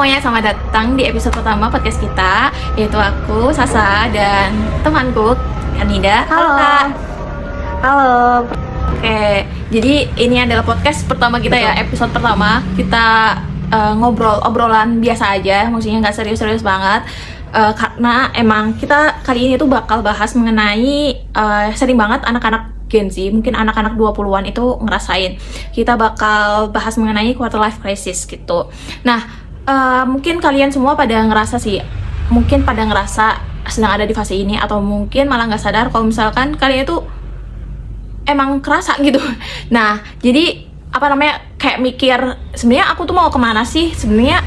semuanya, selamat datang di episode pertama podcast kita, yaitu aku, Sasa, dan temanku, Kanida. Halo. Kak. Halo. Oke, jadi ini adalah podcast pertama kita ya, episode pertama. Kita obrolan biasa aja, maksudnya nggak serius-serius banget. Karena emang kita kali ini tuh bakal bahas mengenai sering banget anak-anak Gen Z, mungkin anak-anak 20-an itu ngerasain. Kita bakal bahas mengenai quarter life crisis gitu. Nah, mungkin kalian semua pada ngerasa sih, mungkin pada ngerasa sedang ada di fase ini, atau mungkin malah nggak sadar kalau misalkan kalian itu emang kerasa gitu. Nah, jadi kayak mikir, sebenarnya aku tuh mau kemana sih? Sebenarnya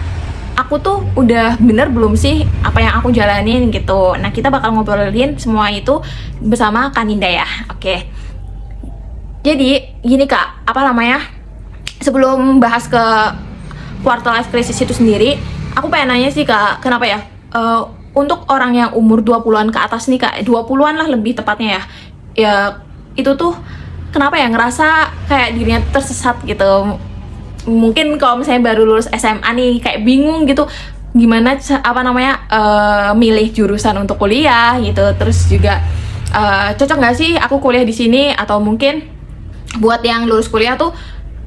aku tuh udah bener belum sih apa yang aku jalanin gitu. Nah, kita bakal ngobrolin semua itu bersama Kaninda ya. Oke. Jadi gini Kak, sebelum bahas ke quarter life crisis itu sendiri, aku pengen nanya sih Kak, kenapa ya untuk orang yang umur 20-an ke atas nih Kak, 20-an lah lebih tepatnya ya itu tuh kenapa ya ngerasa kayak dirinya tersesat gitu. Mungkin kalau misalnya baru lulus SMA nih kayak bingung gitu gimana milih jurusan untuk kuliah gitu. Terus juga cocok nggak sih aku kuliah di sini, atau mungkin buat yang lulus kuliah tuh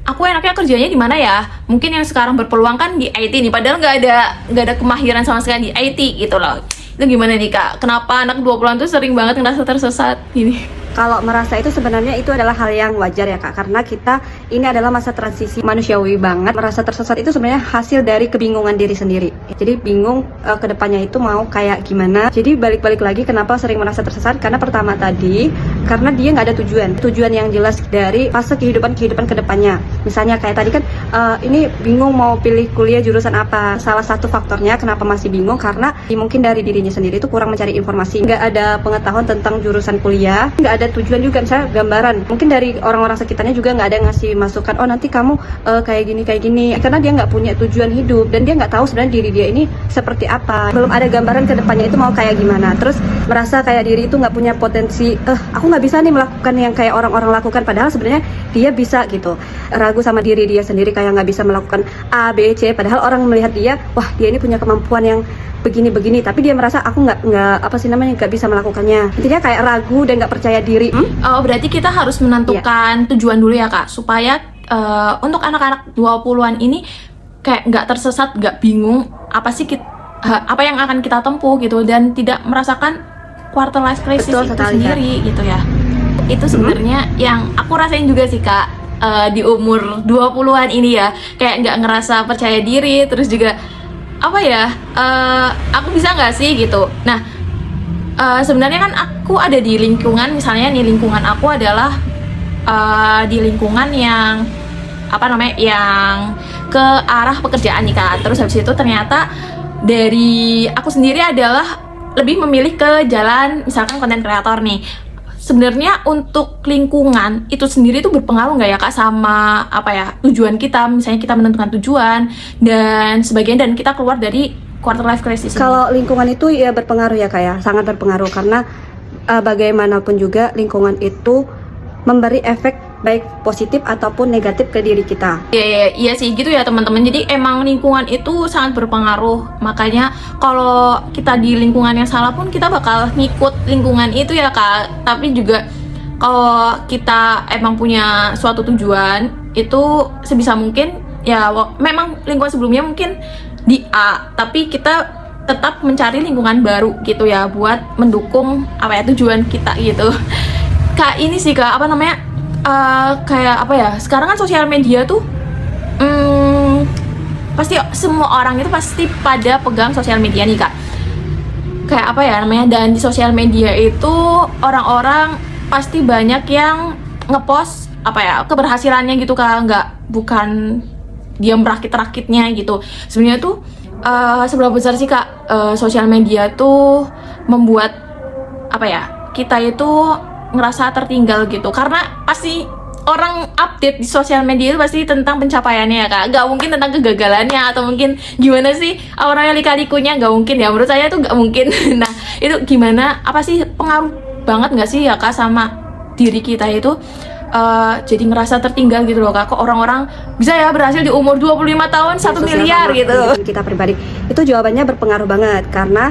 aku enaknya kerjanya di mana ya? Mungkin yang sekarang berpeluang kan di IT nih, padahal nggak ada kemahiran sama sekali di IT gitu loh. Itu gimana nih Kak? Kenapa anak 20-an tuh sering banget ngerasa tersesat gini? Kalau merasa itu sebenarnya itu adalah hal yang wajar ya Kak, karena kita ini adalah masa transisi manusiawi banget. Merasa tersesat itu sebenarnya hasil dari kebingungan diri sendiri. Jadi bingung ke depannya itu mau kayak gimana. Jadi balik-balik lagi kenapa sering merasa tersesat, karena pertama tadi karena dia nggak ada tujuan yang jelas dari fase kehidupan ke depannya. Misalnya kayak tadi kan ini bingung mau pilih kuliah jurusan apa. Salah satu faktornya kenapa masih bingung karena mungkin dari dirinya sendiri itu kurang mencari informasi, nggak ada pengetahuan tentang jurusan kuliah, nggak ada tujuan juga, misalnya gambaran mungkin dari orang-orang sekitarnya juga nggak ada yang ngasih masukan, oh nanti kamu kayak gini, karena dia nggak punya tujuan hidup dan dia nggak tahu sebenarnya diri dia ini seperti apa, belum ada gambaran ke depannya itu mau kayak gimana. Terus merasa kayak diri itu nggak punya potensi, aku nggak bisa nih melakukan yang kayak orang-orang lakukan, padahal sebenarnya dia bisa gitu. Ragu sama diri dia sendiri kayak nggak bisa melakukan A, B, C, padahal orang melihat dia, wah dia ini punya kemampuan yang begini, tapi dia merasa aku nggak bisa melakukannya. Intinya kayak ragu dan nggak percaya diri. Oh, berarti kita harus menentukan tujuan dulu ya Kak, supaya untuk anak-anak 20-an ini kayak nggak tersesat, nggak bingung apa yang akan kita tempuh gitu, dan tidak merasakan quarter life crisis itu sendiri gitu ya. Itu sebenarnya yang aku rasain juga sih Kak, di umur 20-an ini ya, kayak nggak ngerasa percaya diri, terus juga aku bisa nggak sih gitu. Nah, sebenarnya kan aku ada di lingkungan, misalnya nih lingkungan aku adalah di lingkungan yang yang ke arah pekerjaan nih Kak. Terus habis itu ternyata dari aku sendiri adalah lebih memilih ke jalan misalkan konten kreator nih. Sebenarnya untuk lingkungan itu sendiri tuh berpengaruh nggak ya Kak sama tujuan kita, misalnya kita menentukan tujuan dan sebagainya, dan kita keluar dari quarter life crisis ini? Kalau lingkungan itu ya berpengaruh ya Kak ya, sangat berpengaruh, karena bagaimanapun juga lingkungan itu memberi efek baik positif ataupun negatif ke diri kita. Iya sih gitu ya teman-teman. Jadi emang lingkungan itu sangat berpengaruh. Makanya kalau kita di lingkungan yang salah pun kita bakal ngikut lingkungan itu ya Kak. Tapi juga kalau kita emang punya suatu tujuan, itu sebisa mungkin ya memang lingkungan sebelumnya mungkin di A, tapi kita tetap mencari lingkungan baru gitu ya buat mendukung tujuan kita gitu. Kak, ini sih Kak, sekarang kan sosial media tuh pasti semua orang itu pasti pada pegang sosial media nih Kak. Dan di sosial media itu orang-orang pasti banyak yang ngepost keberhasilannya gitu Kak, bukan dia merakit-rakitnya gitu. Sebenarnya tuh seberapa besar sih Kak sosial media tuh membuat kita itu ngerasa tertinggal gitu, karena pasti orang update di sosial media itu pasti tentang pencapaiannya ya Kak, nggak mungkin tentang kegagalannya atau mungkin gimana sih orangnya lika-likunya, nggak mungkin ya, menurut saya itu nggak mungkin. Nah itu gimana, pengaruh banget nggak sih ya Kak sama diri kita itu jadi ngerasa tertinggal gitu loh Kak. Kok orang-orang bisa ya berhasil di umur 25 tahun 1 miliar gitu. Kita pribadi itu jawabannya berpengaruh banget karena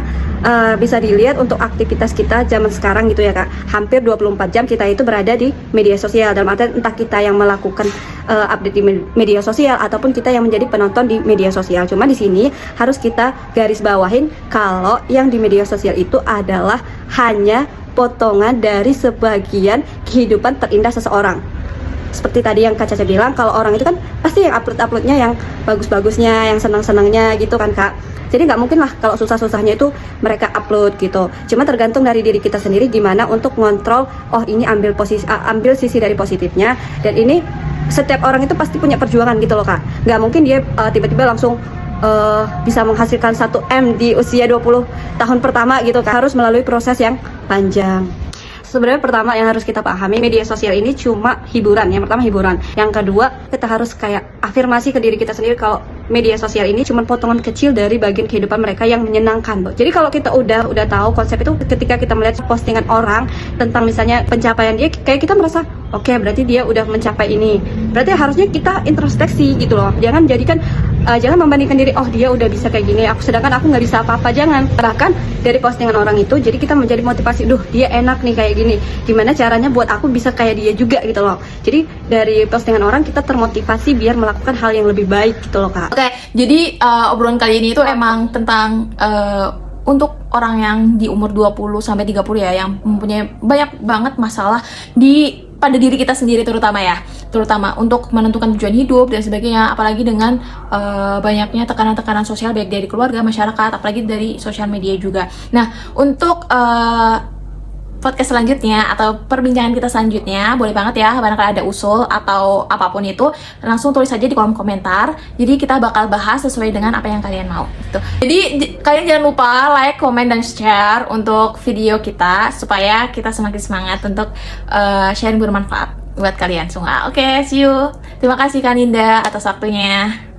bisa dilihat untuk aktivitas kita zaman sekarang gitu ya Kak, hampir 24 jam kita itu berada di media sosial, dalam arti entah kita yang melakukan update di media sosial ataupun kita yang menjadi penonton di media sosial. Cuma di sini harus kita garis bawahin kalau yang di media sosial itu adalah hanya potongan dari sebagian kehidupan terindah seseorang. Seperti tadi yang Kak Caca bilang, kalau orang itu kan pasti yang upload-uploadnya yang bagus-bagusnya, yang senang-senangnya gitu kan Kak. Jadi nggak mungkin lah kalau susah-susahnya itu mereka upload gitu. Cuma tergantung dari diri kita sendiri gimana untuk ngontrol, oh ini ambil sisi dari positifnya, dan ini setiap orang itu pasti punya perjuangan gitu loh Kak. Nggak mungkin dia tiba-tiba langsung bisa menghasilkan 1M di usia 20 tahun pertama gitu Kak. Harus melalui proses yang panjang. Sebenarnya pertama yang harus kita pahami, media sosial ini cuma hiburan. Yang pertama hiburan. Yang kedua, kita harus kayak afirmasi ke diri kita sendiri kalau media sosial ini cuma potongan kecil dari bagian kehidupan mereka yang menyenangkan. Jadi kalau kita udah tahu konsep itu, ketika kita melihat postingan orang tentang misalnya pencapaian dia, kayak kita merasa oke, berarti dia udah mencapai ini. Berarti harusnya kita introspeksi gitu loh. Jangan jadikan jangan membandingkan diri, oh dia udah bisa kayak gini, sedangkan aku nggak bisa apa-apa. Jangan. Bahkan dari postingan orang itu, jadi kita menjadi motivasi, duh dia enak nih kayak gini, gimana caranya buat aku bisa kayak dia juga gitu loh. Jadi dari postingan orang kita termotivasi biar melakukan hal yang lebih baik gitu loh Kak. Oke, jadi obrolan kali ini itu emang tentang untuk orang yang di umur 20 sampai 30 ya, yang mempunyai banyak banget masalah pada diri kita sendiri terutama untuk menentukan tujuan hidup dan sebagainya, apalagi dengan banyaknya tekanan-tekanan sosial baik dari keluarga, masyarakat, apalagi dari sosial media juga. Nah, untuk podcast selanjutnya atau perbincangan kita selanjutnya, boleh banget ya barangkali ada usul atau apapun itu, langsung tulis aja di kolom komentar. Jadi kita bakal bahas sesuai dengan apa yang kalian mau gitu. Jadi kalian jangan lupa like, comment, dan share untuk video kita supaya kita semakin semangat untuk sharing bermanfaat buat kalian semua. Oke, see you. Terima kasih Kak Ninda atas waktunya.